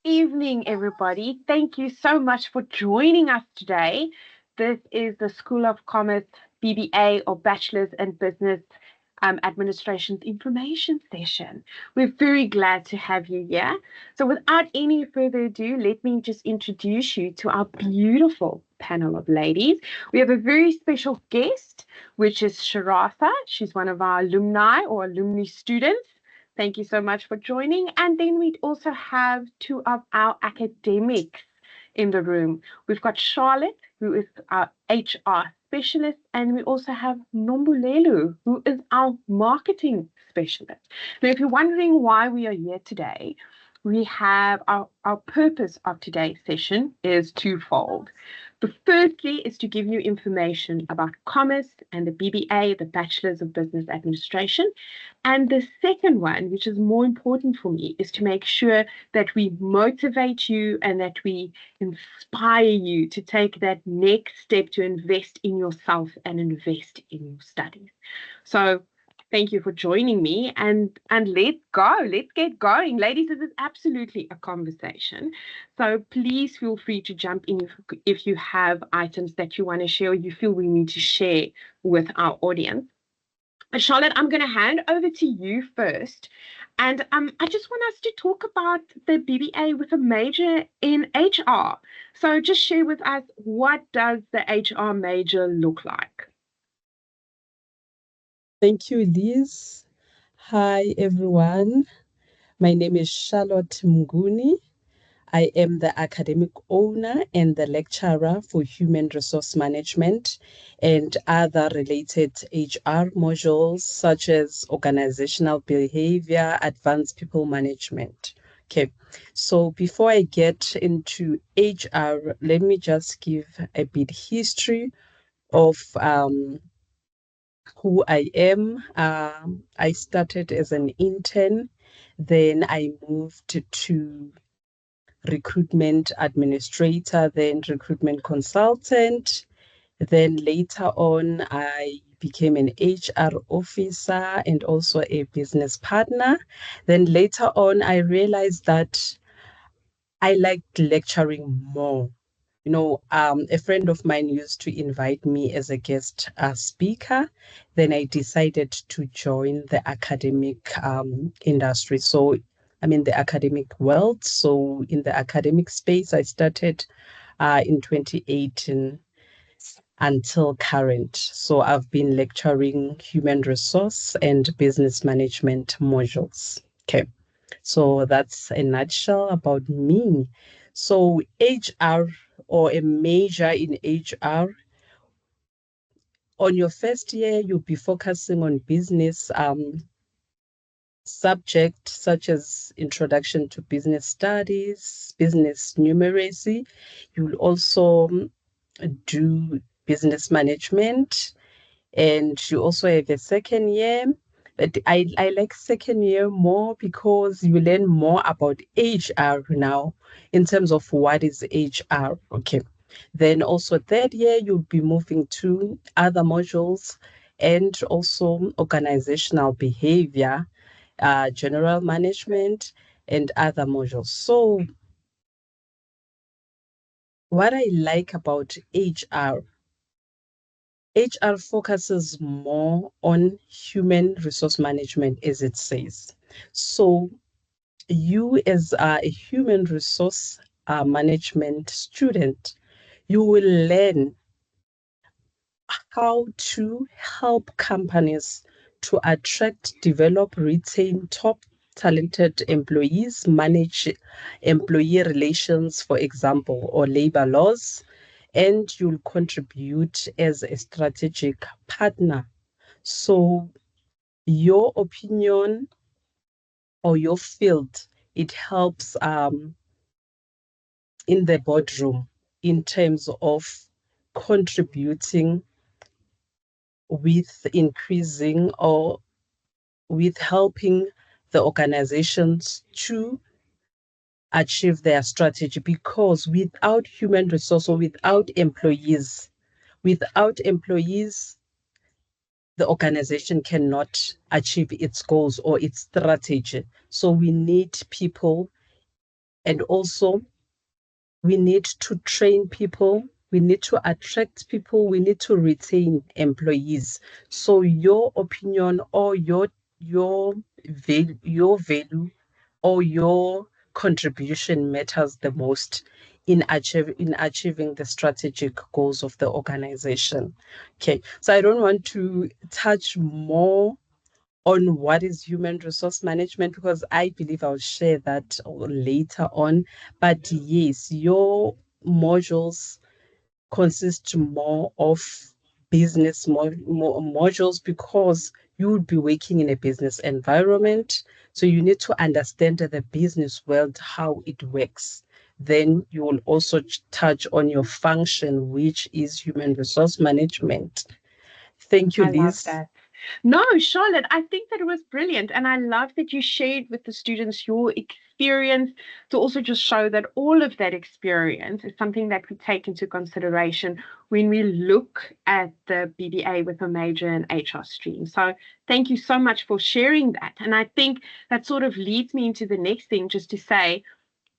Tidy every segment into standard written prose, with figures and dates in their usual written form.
evening, everybody. Thank you so much for joining us today. This is the School of Commerce BBA or Bachelor's in Business Administration's information session. We're very glad to have you here. So, without any further ado, let me just introduce you to our beautiful panel of ladies. We have a very special guest, which is Sharatha. She's one of our alumni or alumni students. Thank you so much for joining. And then we also have two of our academics in the room. We've got Charlotte, who is our HR specialist, and we also have Nombulelo, who is our marketing specialist. Now, if you're wondering why we are here today, we have our purpose of today's session is twofold. The firstly is to give you information about commerce and the BBA, the Bachelor's of Business Administration. And the second one, which is more important for me, is to make sure that we motivate you and that we inspire you to take that next step to invest in yourself and invest in your studies. So thank you for joining me and let's go. Let's get going. Ladies, this is absolutely a conversation. So please feel free to jump in if you have items that you want to share or you feel we need to share with our audience. Charlotte, I'm going to hand over to you first. And I just want us to talk about the BBA with a major in HR. So just share with us, what does the HR major look like? Thank you, Liz. Hi, everyone. My name is Charlotte Mnguni. I am the academic owner and the lecturer for Human Resource Management and other related HR modules such as organizational behavior, advanced people management. Okay, so before I get into HR, let me just give a bit history of who I am. I started as an intern, then I moved to recruitment administrator, then recruitment consultant. Then later on, I became an HR officer and also a business partner. Then later on, I realized that I liked lecturing more. A friend of mine used to invite me as a guest speaker. Then I decided to join the academic industry. So I'm in the academic world. So in the academic space, I started in 2018 until current. So I've been lecturing human resource and business management modules. Okay. So that's a nutshell about me. So HR or a major in HR, on your first year, you'll be focusing on business subjects such as introduction to business studies, business numeracy. You'll also do business management, and you also have a second year. But I like second year more because you learn more about HR now in terms of what is HR. Okay. Then also third year, you'll be moving to other modules and also organizational behavior, general management, and other modules. So what I like about HR focuses more on human resource management, as it says. So you as a human resource management student, you will learn how to help companies to attract, develop, retain top talented employees, manage employee relations, for example, or labor laws, and you'll contribute as a strategic partner. So your opinion or your field, it helps in the boardroom in terms of contributing with increasing or with helping the organizations to achieve their strategy, because without human resource or without employees, the organization cannot achieve its goals or its strategy. So we need people And also, we need to train people, we need to attract people, we need to retain employees. So your opinion or your value or your contribution matters the most in achieving the strategic goals of the organization. Okay, so I don't want to touch more on what is human resource management because I believe I'll share that later on. But yes, your modules consist more of business modules because you will be working in a business environment. So you need to understand the business world, how it works. Then you will also touch on your function, which is human resource management. Thank you, I love Liz. that. No, Charlotte, I think that it was brilliant. And I love that you shared with the students your experience to also just show that all of that experience is something that we take into consideration when we look at the BBA with a major in HR stream. So thank you so much for sharing that. And I think that sort of leads me into the next thing, just to say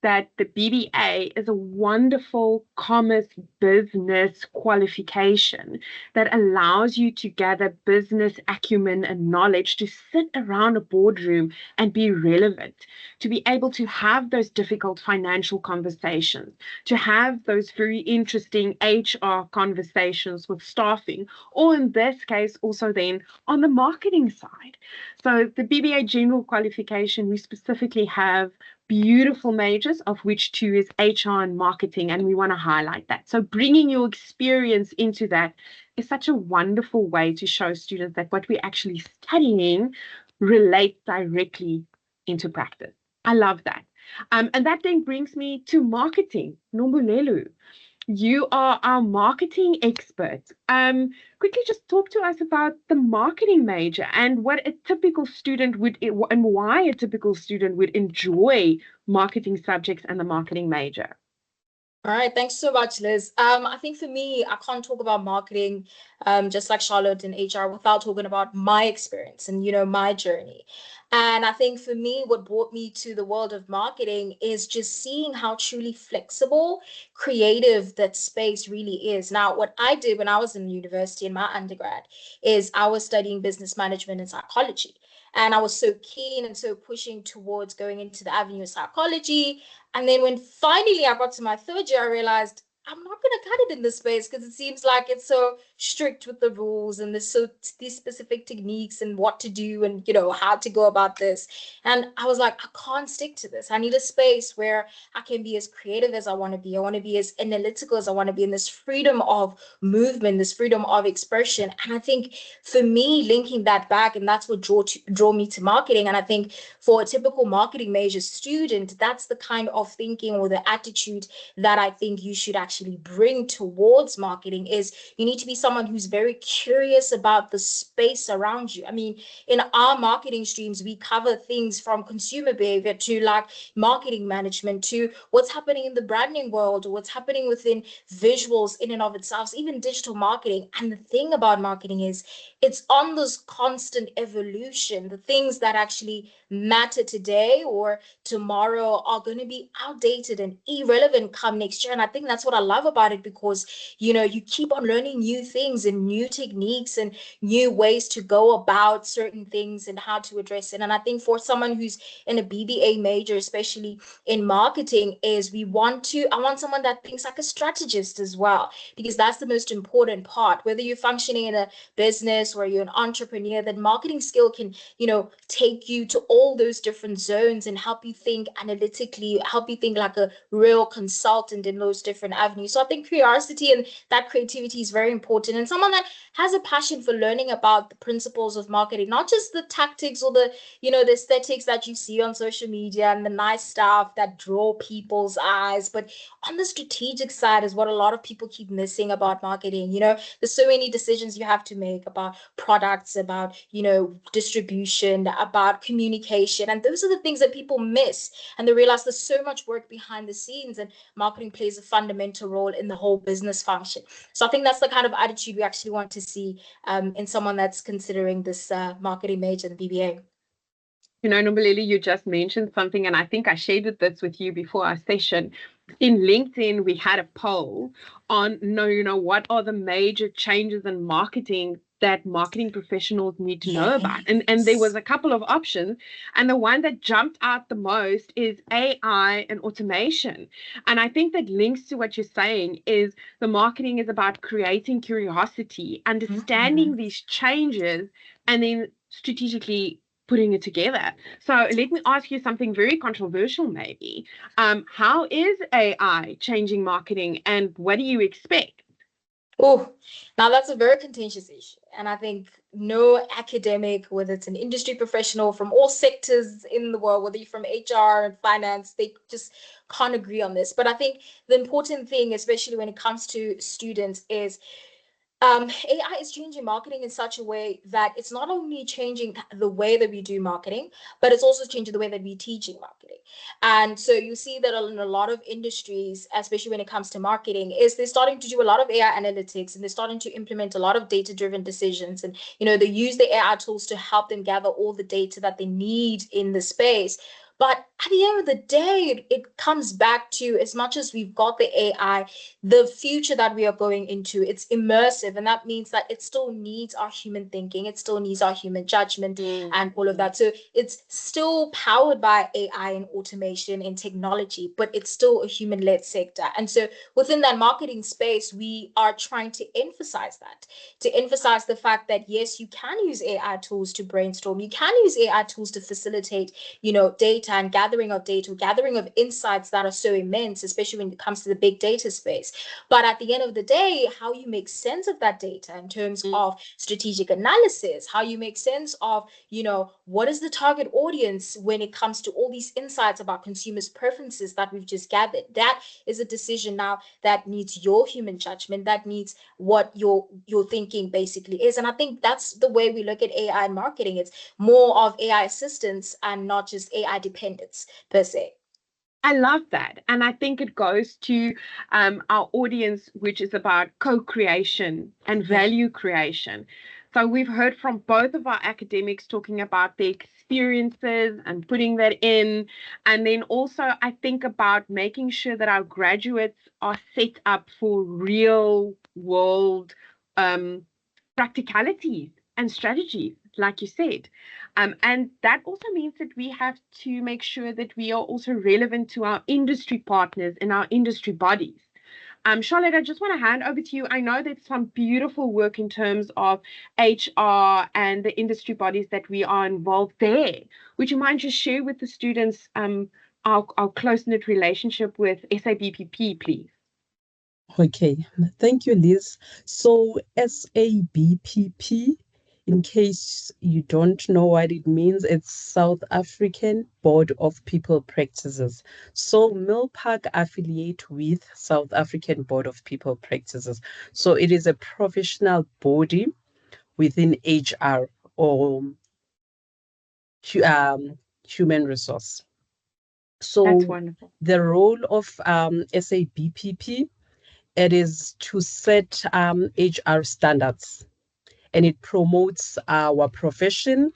that the BBA is a wonderful commerce business qualification that allows you to gather business acumen and knowledge to sit around a boardroom and be relevant, to be able to have those difficult financial conversations, to have those very interesting HR conversations with staffing, or in this case, also then on the marketing side. So the BBA general qualification, we specifically have beautiful majors, of which two is HR and marketing, and we want to highlight that. So bringing your experience into that is such a wonderful way to show students that what we're actually studying relates directly into practice. I love that. And that then brings me to marketing. Nombulelu, you are our marketing expert. Quickly just talk to us about the marketing major and what a typical student would, and why a typical student would enjoy marketing subjects and the marketing major. All right, thanks so much, Liz. I think for me, I can't talk about marketing, just like Charlotte in HR, without talking about my experience and, my journey. And I think for me, what brought me to the world of marketing is just seeing how truly flexible, creative that space really is. Now, what I did when I was in university in my undergrad is I was studying business management and psychology. And I was so keen and so pushing towards going into the avenue of psychology. And then when finally I got to my third year, I realized I'm not going to cut it in this space because it seems like it's so strict with the rules and these specific techniques and what to do and how to go about this. And I was like, I can't stick to this. I need a space where I can be as creative as I want to be. I want to be as analytical as I want to be in this freedom of movement, this freedom of expression. And I think for me, linking that back, and that's what draw me to marketing. And I think for a typical marketing major student, that's the kind of thinking or the attitude that I think you should actually bring towards marketing is you need to be someone who's very curious about the space around you. I mean, in our marketing streams, we cover things from consumer behavior to like marketing management to what's happening in the branding world or what's happening within visuals in and of itself, even digital marketing. And the thing about marketing is it's on this constant evolution. The things that actually matter today or tomorrow are going to be outdated and irrelevant come next year. And I think that's what I love about it because, you keep on learning new things and new techniques and new ways to go about certain things and how to address it. And I think for someone who's in a BBA major, especially in marketing, is I want someone that thinks like a strategist as well, because that's the most important part. Whether you're functioning in a business or you're an entrepreneur, that marketing skill can, take you to all those different zones and help you think analytically, help you think like a real consultant in those different avenues. So I think curiosity and that creativity is very important. And someone that has a passion for learning about the principles of marketing, not just the tactics or the aesthetics that you see on social media and the nice stuff that draw people's eyes, but on the strategic side is what a lot of people keep missing about marketing. There's so many decisions you have to make about products, about, distribution, about communication. And those are the things that people miss. And they realize there's so much work behind the scenes and marketing plays a fundamental role in the whole business function. So I think that's the kind of attitude we actually want to see in someone that's considering this marketing major in the BBA. You know, Nombalili, you just mentioned something, and I think I shared this with you before our session. In LinkedIn, we had a poll on, what are the major changes in marketing that marketing professionals need to know about? And there was a couple of options, and the one that jumped out the most is AI and automation. And I think that links to what you're saying is the marketing is about creating curiosity, understanding these changes, and then strategically putting it together. So let me ask you something very controversial, maybe. How is AI changing marketing, and what do you expect? Oh, now that's a very contentious issue. And I think no academic, whether it's an industry professional from all sectors in the world, whether you're from HR and finance, they just can't agree on this. But I think the important thing, especially when it comes to students, is AI is changing marketing in such a way that it's not only changing the way that we do marketing, but it's also changing the way that we teaching marketing. And so you see that in a lot of industries, especially when it comes to marketing, is they're starting to do a lot of AI analytics, and they're starting to implement a lot of data-driven decisions. And they use the AI tools to help them gather all the data that they need in the space. But at the end of the day, it comes back to, as much as we've got the AI, the future that we are going into, it's immersive, and that means that it still needs our human thinking, it still needs our human judgment and all of that. So it's still powered by AI and automation and technology, but it's still a human-led sector. And so within that marketing space, we are trying to emphasize the fact that yes, you can use AI tools to brainstorm, you can use AI tools to facilitate data and gathering of insights that are so immense, especially when it comes to the big data space. But at the end of the day, how you make sense of that data in terms of strategic analysis, how you make sense of, what is the target audience when it comes to all these insights about consumers' preferences that we've just gathered, that is a decision now that needs your human judgment, that needs what your thinking basically is. And I think that's the way we look at AI in marketing. It's more of AI assistance and not just AI dependence per se. I love that. And I think it goes to our audience, which is about co-creation and value creation. So we've heard from both of our academics talking about their experiences and putting that in. And then also, I think about making sure that our graduates are set up for real world practicalities and strategies, like you said. And that also means that we have to make sure that we are also relevant to our industry partners and our industry bodies. Charlotte, I just want to hand over to you. I know there's some beautiful work in terms of HR and the industry bodies that we are involved there. Would you mind just share with the students our close-knit relationship with SABPP, please? Okay, thank you, Liz. So SABPP, in case you don't know what it means, it's South African Board of People Practices. So Milpark affiliate with South African Board of People Practices. So it is a professional body within HR or human resource. So That's wonderful. The role of SABPP, it is to set HR standards, and it promotes our profession,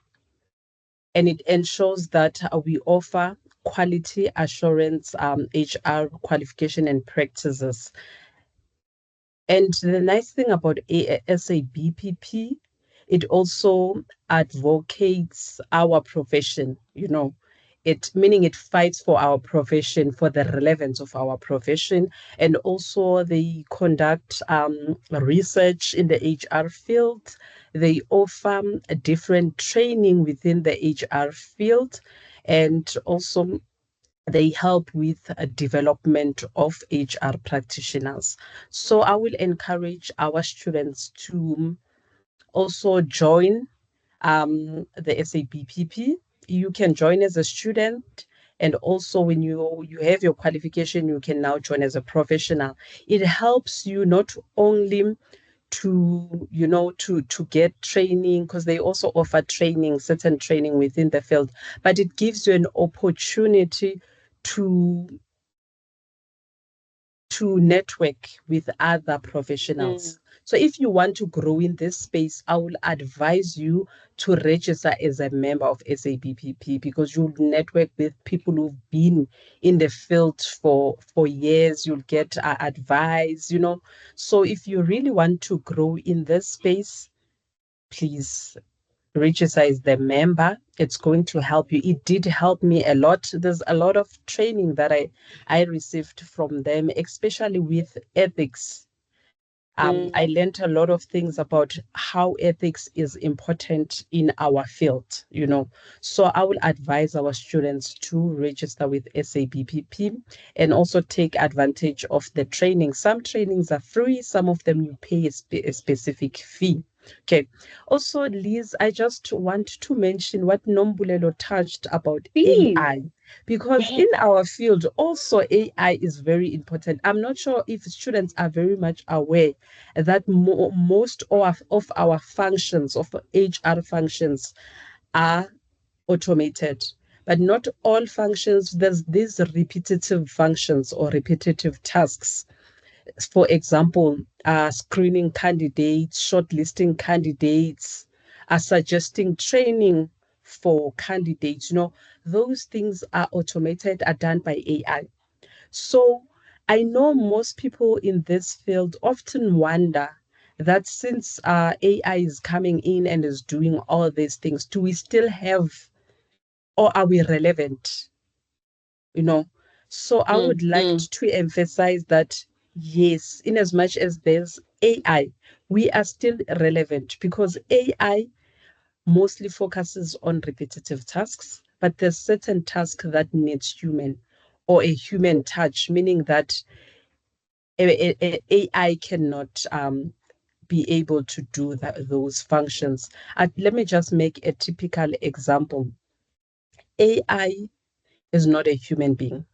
and it ensures that we offer quality assurance HR qualification and practices. And the nice thing about SABPP, it also advocates our profession, meaning it fights for our profession, for the relevance of our profession. And also they conduct research in the HR field. They offer a different training within the HR field, and also they help with a development of HR practitioners. So I will encourage our students to also join the SABPP. You can join as a student, and also when you have your qualification, you can now join as a professional. It helps you not only to get training, because they also offer certain training within the field, but it gives you an opportunity to network with other professionals. So if you want to grow in this space, I will advise you to register as a member of SABPP, because you'll network with people who've been in the field for years. You'll get advice, So if you really want to grow in this space, please register as the member. It's going to help you. It did help me a lot. There's a lot of training that I received from them, especially with ethics. I learned a lot of things about how ethics is important in our field, So I will advise our students to register with SABPP and also take advantage of the training. Some trainings are free, some of them you pay a specific fee. Okay. Also, Liz, I just want to mention what Nombulelo touched about Please. AI, because Yes. in our field, also AI is very important. I'm not sure if students are very much aware that most of our functions, of HR functions, are automated. But not all functions, there's these repetitive functions or repetitive tasks. For example, screening candidates, shortlisting candidates, suggesting training for candidates. Those things are automated, are done by AI. So I know most people in this field often wonder that since AI is coming in and is doing all these things, do we still have, or are we relevant? So I would like to emphasize that yes, in as much as there's AI, we are still relevant, because AI mostly focuses on repetitive tasks, but there's certain tasks that needs human or a human touch, meaning that AI cannot be able to do those functions. Let me just make a typical example. AI is not a human being.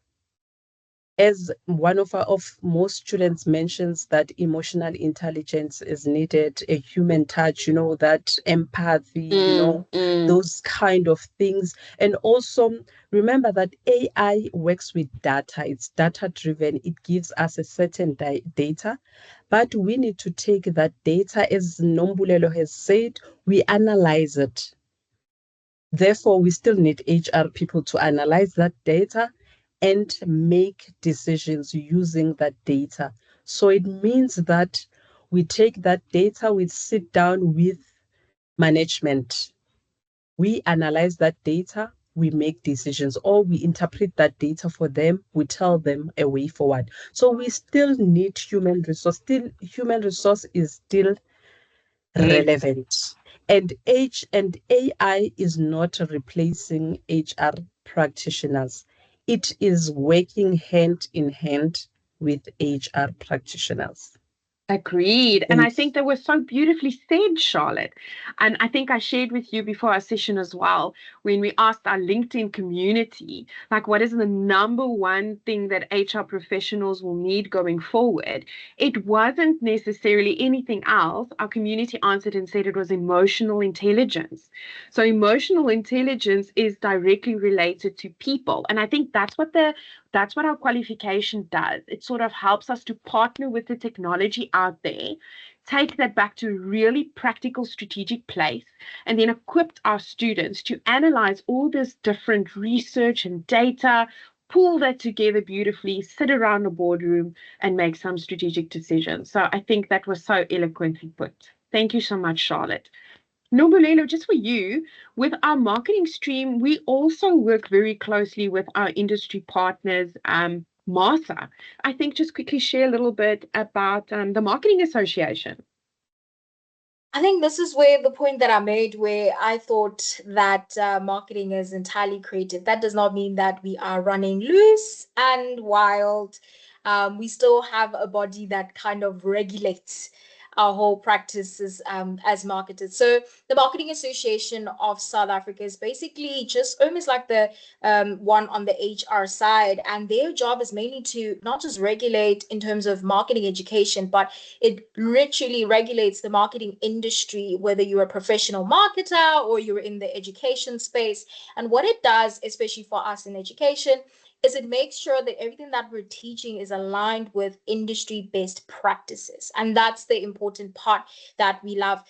As one of most students mentions, that emotional intelligence is needed, a human touch, that empathy, those kind of things. And also remember that AI works with data. It's data driven. It gives us a certain data, but we need to take that data, as Nombulelo has said, we analyze it. Therefore, we still need HR people to analyze that data and make decisions using that data. So it means that we take that data, we sit down with management, we analyze that data, we make decisions, or we interpret that data for them, we tell them a way forward. So we still need human resource. Still, human resource is still relevant. And AI is not replacing HR practitioners. It is working hand in hand with HR practitioners. Agreed. And I think that was so beautifully said, Charlotte. And I think I shared with you before our session as well, when we asked our LinkedIn community, like, what is the number one thing that HR professionals will need going forward? It wasn't necessarily anything else. Our community answered and said it was emotional intelligence. So emotional intelligence is directly related to people. And I think that's what our qualification does. It sort of helps us to partner with the technology out there, take that back to a really practical, strategic place, and then equip our students to analyze all this different research and data, pull that together beautifully, sit around a boardroom, and make some strategic decisions. So I think that was so eloquently put. Thank you so much, Charlotte. Nombulelo, just for you, with our marketing stream, we also work very closely with our industry partners, Martha. I think just quickly share a little bit about the Marketing Association. I think this is where the point that I made, where I thought that marketing is entirely creative. That does not mean that we are running loose and wild. We still have a body that kind of regulates our whole practices as marketers. So the Marketing Association of South Africa is basically just almost like the one on the HR side, and their job is mainly to not just regulate in terms of marketing education, but it literally regulates the marketing industry, whether you're a professional marketer or you're in the education space. And what it does, especially for us in education, is it makes sure that everything that we're teaching is aligned with industry-based practices. And that's the important part that we love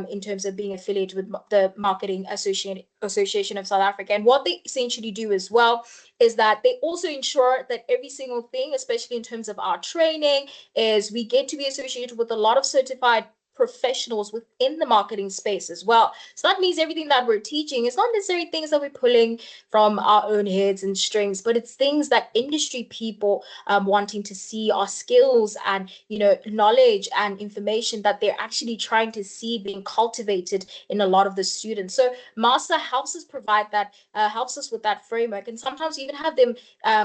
in terms of being affiliated with the Marketing Association of South Africa. And what they essentially do as well is that they also ensure that every single thing, especially in terms of our training, is we get to be associated with a lot of certified professionals within the marketing space as well. So that means everything that we're teaching is not necessarily things that we're pulling from our own heads and strings, but it's things that industry people wanting to see, our skills and knowledge and information that they're actually trying to see being cultivated in a lot of the students. So Master helps us provide that, helps us with that framework, and sometimes we even have them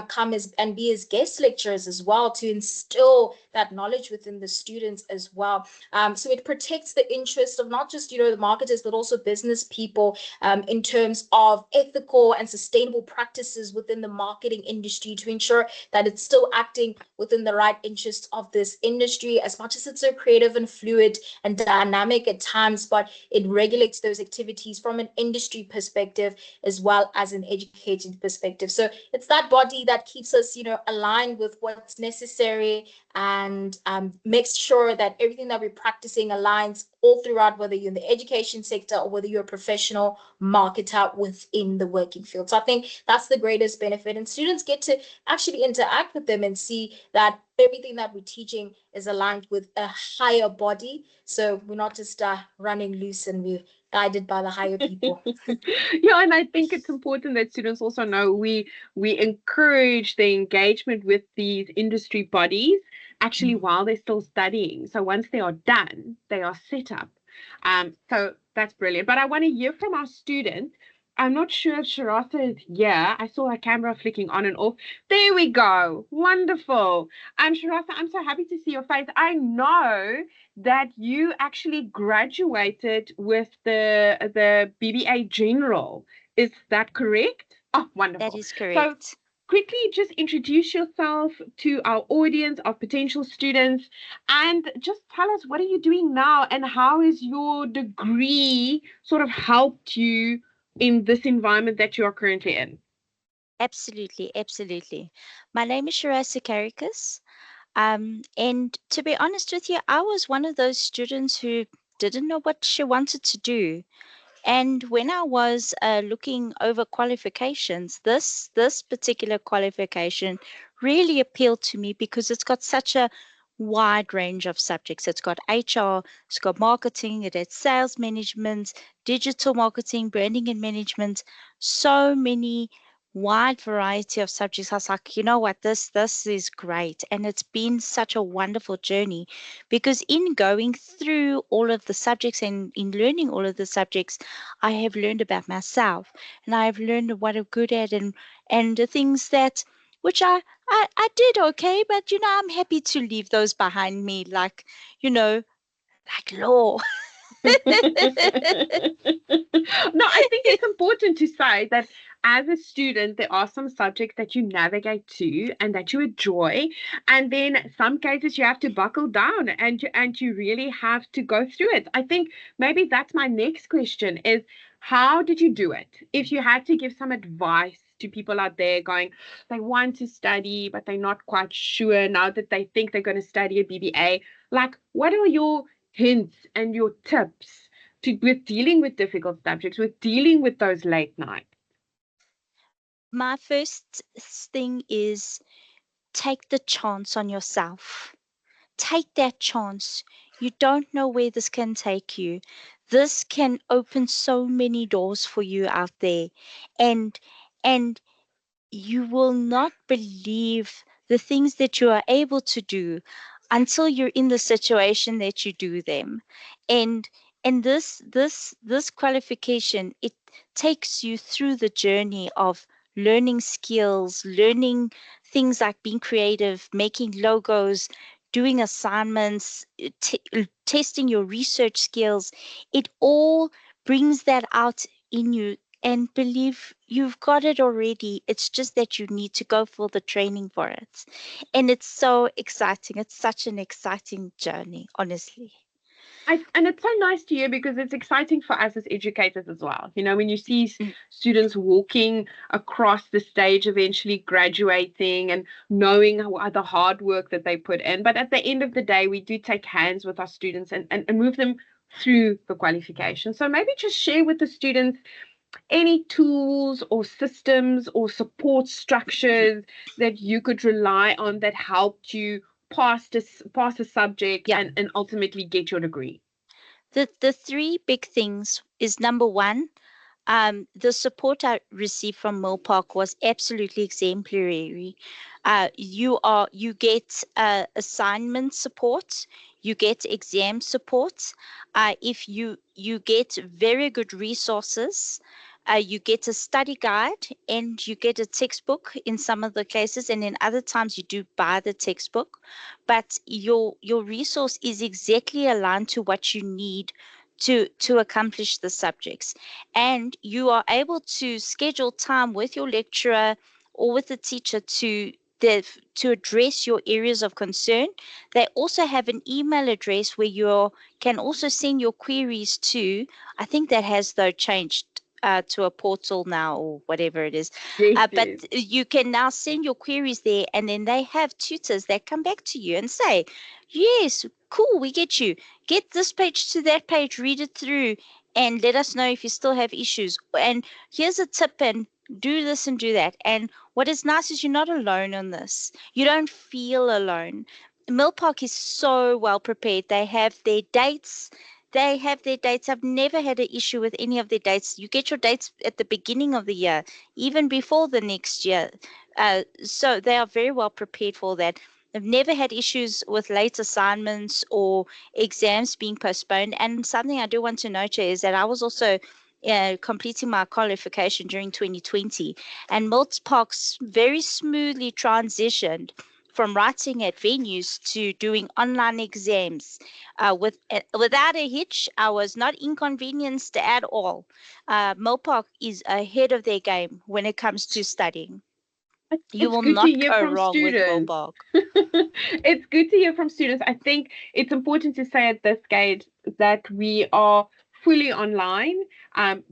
come and be as guest lecturers as well to instill that knowledge within the students as well. So it protects the interest of not just the marketers, but also business people in terms of ethical and sustainable practices within the marketing industry to ensure that it's still acting within the right interests of this industry, as much as it's so creative and fluid and dynamic at times, but it regulates those activities from an industry perspective as well as an educated perspective. So it's that body that keeps us, aligned with what's necessary and makes sure that everything that we're practicing aligns all throughout, whether you're in the education sector or whether you're a professional marketer within the working field. So I think that's the greatest benefit, and students get to actually interact with them and see that everything that we're teaching is aligned with a higher body. So we're not just running loose, and we're guided by the higher people. Yeah, and I think it's important that students also know we encourage the engagement with these industry bodies actually while they're still studying. So once they are done, they are set up. So that's brilliant. But I want to hear from our students. I'm not sure if Sharasa is here. I saw her camera flicking on and off. There we go. Wonderful. Sharasa, I'm so happy to see your face. I know that you actually graduated with the BBA General. Is that correct? Oh, wonderful. That is correct. So quickly just introduce yourself to our audience of potential students and just tell us, what are you doing now and how has your degree sort of helped you in this environment that you are currently in? Absolutely, absolutely. My name is Sharasa Karikas. And to be honest with you, I was one of those students who didn't know what she wanted to do. And when I was looking over qualifications, this particular qualification really appealed to me because it's got such a wide range of subjects. It's got HR, it's got marketing, it has sales management, digital marketing, branding and management, so many wide variety of subjects. I was like, you know what, this is great. And it's been such a wonderful journey because in going through all of the subjects and in learning all of the subjects, I have learned about myself and I have learned what I'm good at and the things that which I did okay, but I'm happy to leave those behind me, like like law. No, I think it's important to say that as a student, there are some subjects that you navigate to and that you enjoy. And then some cases you have to buckle down and you really have to go through it. I think maybe that's my next question is, how did you do it? If you had to give some advice to people out there going, they want to study, but they're not quite sure now that they think they're going to study a BBA, like what are your hints and your tips with dealing with difficult subjects, with dealing with those late nights? My first thing is take the chance on yourself. Take that chance. You don't know where this can take you. This can open so many doors for you out there. And and you will not believe the things that you are able to do until you're in the situation that you do them. And this qualification, it takes you through the journey of learning skills, learning things like being creative, making logos, doing assignments, testing your research skills. It all brings that out in you, and believe you've got it already. It's just that you need to go for the training for it. And it's so exciting. It's such an exciting journey, honestly. And it's so nice to hear because it's exciting for us as educators as well. You know, when you see Mm. students walking across the stage, eventually graduating and knowing the hard work that they put in. But at the end of the day, we do take hands with our students and move them through the qualification. So maybe just share with the students any tools or systems or support structures that you could rely on that helped you pass a subject Yeah. and ultimately get your degree. The three big things is number one, the support I received from Mill Park was absolutely exemplary. You get assignment support, you get exam support. If you get very good resources, you get a study guide and you get a textbook in some of the cases, and in other times you do buy the textbook. But your resource is exactly aligned to what you need to accomplish the subjects, and you are able to schedule time with your lecturer or with the teacher to address your areas of concern. They also have an email address where you can also send your queries to. I think that has though changed to a portal now or whatever it is. Yes, But yes. you can now send your queries there, and then they have tutors that come back to you and say, yes, cool, we get you. Get this page to that page, read it through, and let us know if you still have issues. And here's a tip, and do this and do that. And what is nice is you're not alone on this. You don't feel alone. Mill Park is so well prepared. They have their dates. They have their dates. I've never had an issue with any of their dates. You get your dates at the beginning of the year, even before the next year. So they are very well prepared for that. I've never had issues with late assignments or exams being postponed. And something I do want to note is that I was also completing my qualification during 2020, and Mills Parks very smoothly transitioned from writing at venues to doing online exams without a hitch. I was not inconvenienced at all. Mill Park is ahead of their game when it comes to studying. You It's will good to not hear go from wrong with Mill students. Park. It's good to hear from students. I think it's important to say at this stage that we are fully online.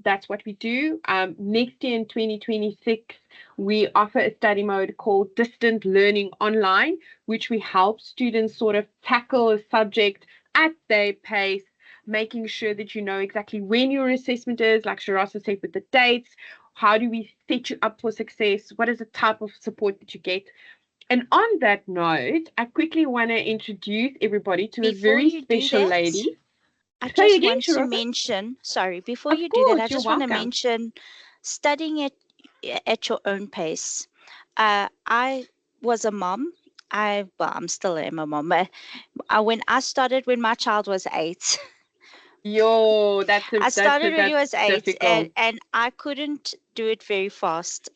That's what we do. Next year in 2026, we offer a study mode called distant learning online, which we help students sort of tackle a subject at their pace, making sure that you know exactly when your assessment is, like Sharasa said, with the dates. How do we set you up for success? What is the type of support that you get? And on that note, I quickly want to introduce everybody to a Before very you do special that, lady. I Say just again, want to Sharasa? mention, sorry, before Of you do that, I course, you're just want to welcome. mention studying at your own pace. I was a mom. I'm still am a mom. When I started when my child was 8, Yo, I started when he that's was 8, difficult. and I couldn't do it very fast.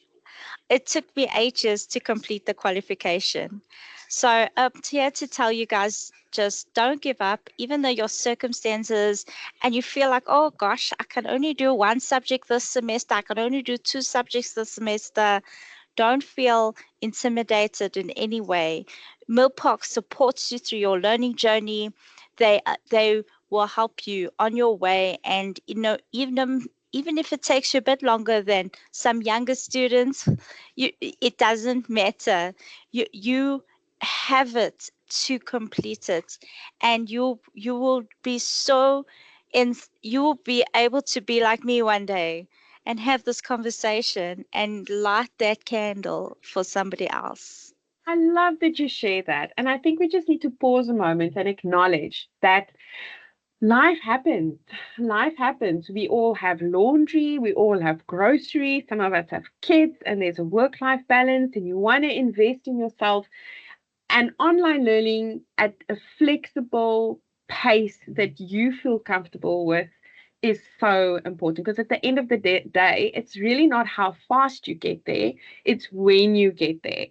It took me 8 years to complete the qualification. So I'm here to tell you guys, just don't give up, even though your circumstances and you feel like, oh gosh, I can only do one subject this semester, I can only do two subjects this semester. Don't feel intimidated in any way. Millpark supports you through your learning journey. They will help you on your way, and even if it takes you a bit longer than some younger students, it doesn't matter. You have it to complete it, and you will be so in you will be able to be like me one day and have this conversation and light that candle for somebody else. I love that you share that. And I think we just need to pause a moment and acknowledge that life happens. Life happens. We all have laundry, we all have groceries, some of us have kids, and there's a work life balance, and you want to invest in yourself. And online learning at a flexible pace that you feel comfortable with is so important because at the end of the day, it's really not how fast you get there, it's when you get there.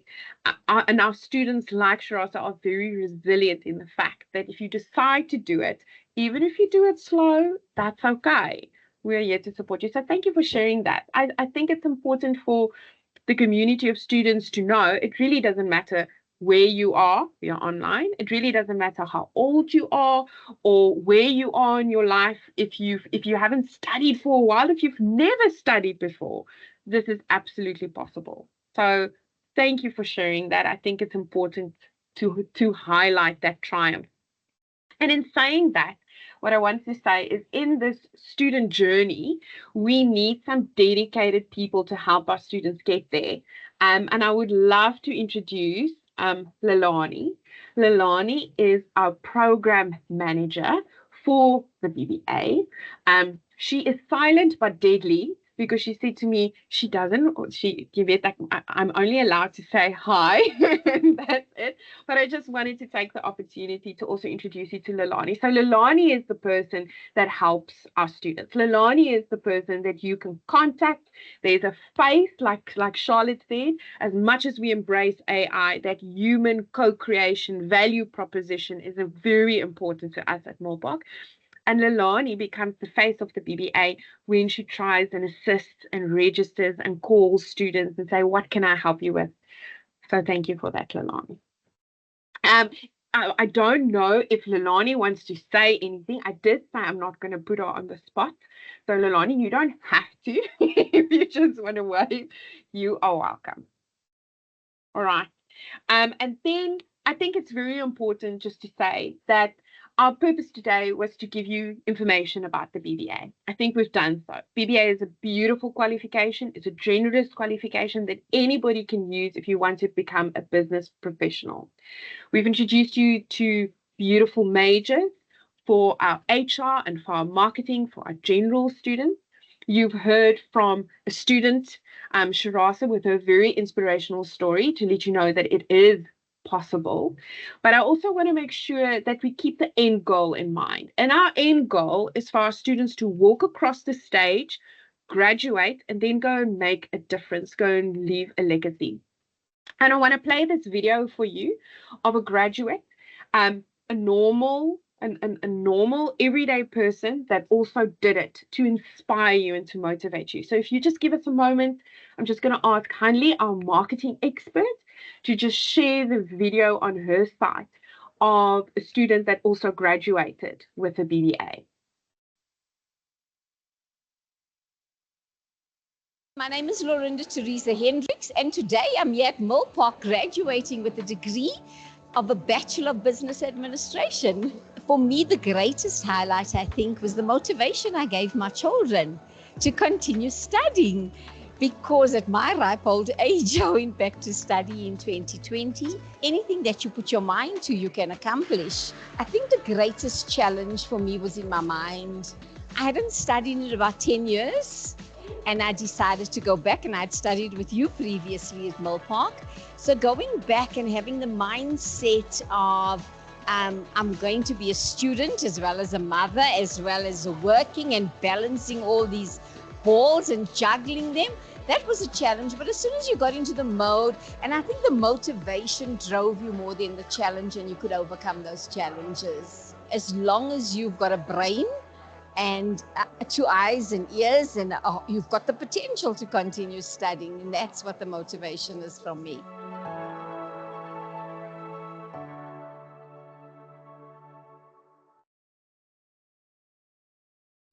And our students, like Sharasa, are very resilient in the fact that if you decide to do it, even if you do it slow, that's okay. We're here to support you. So thank you for sharing that. I think it's important for the community of students to know it really doesn't matter where you are, you're online. It really doesn't matter how old you are or where you are in your life. If you haven't studied for a while, if you've never studied before, this is absolutely possible. So thank you for sharing that. I think it's important to highlight that triumph. And in saying that, what I want to say is in this student journey, we need some dedicated people to help our students get there. And I would love to introduce Lilani. Lilani is our program manager for the BBA. She is silent but deadly because she said to me, I'm only allowed to say hi, and that's it. But I just wanted to take the opportunity to also introduce you to Lilani. So Lilani is the person that helps our students. Lilani is the person that you can contact. There's a face, like Charlotte said, as much as we embrace AI, that human co-creation value proposition is a very important to us at Milpark. And Lilani becomes the face of the BBA when she tries and assists and registers and calls students and say, what can I help you with? So thank you for that, Lilani. I don't know if Lilani wants to say anything. I did say I'm not going to put her on the spot. So Lilani, you don't have to. If you just want to wave, you are welcome. All right. And then I think it's very important just to say that our purpose today was to give you information about the BBA. I think we've done so. BBA is a beautiful qualification. It's a generous qualification that anybody can use if you want to become a business professional. We've introduced you to beautiful majors for our HR and for our marketing, for our general students. You've heard from a student, Sharasa, with her very inspirational story to let you know that it is possible. But I also want to make sure that we keep the end goal in mind. And our end goal is for our students to walk across the stage, graduate, and then go and make a difference, go and leave a legacy. And I want to play this video for you of a graduate, a normal everyday person that also did it to inspire you and to motivate you. So if you just give us a moment, I'm just going to ask kindly our marketing expert to just share the video on her site of a student that also graduated with a BBA. My name is Lorinda Teresa Hendricks, and today I'm here at Milpark graduating with a degree of a Bachelor of Business Administration. For me, the greatest highlight, I think, was the motivation I gave my children to continue studying, because at my ripe old age, I went back to study in 2020. Anything that you put your mind to, you can accomplish. I think the greatest challenge for me was in my mind. I hadn't studied in about 10 years. And I decided to go back, and I'd studied with you previously at Milpark. So going back and having the mindset of I'm going to be a student as well as a mother, as well as working and balancing all these balls and juggling them, that was a challenge. But as soon as you got into the mode, and I think the motivation drove you more than the challenge, and you could overcome those challenges. As long as you've got a brain and 2 eyes and ears, and you've got the potential to continue studying, and that's what the motivation is from me.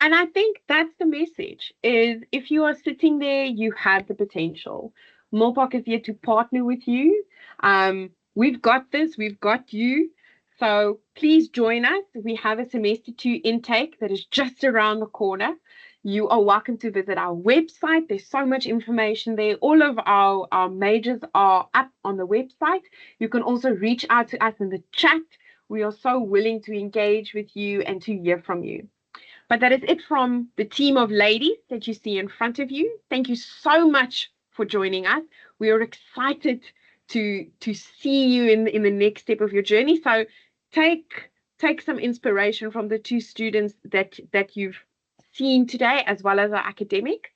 And I think that's the message, is if you are sitting there, you have the potential. Milpark is here to partner with you. We've got this, we've got you. So please join us. We have a semester 2 intake that is just around the corner. You are welcome to visit our website. There's so much information there. All of our majors are up on the website. You can also reach out to us in the chat. We are so willing to engage with you and to hear from you. But that is it from the team of ladies that you see in front of you. Thank you so much for joining us. We are excited to see you in the next step of your journey. So take some inspiration from the 2 students that you've seen today, as well as our academics,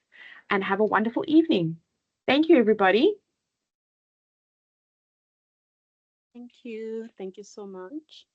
and have a wonderful evening. Thank you, everybody. Thank you. Thank you so much.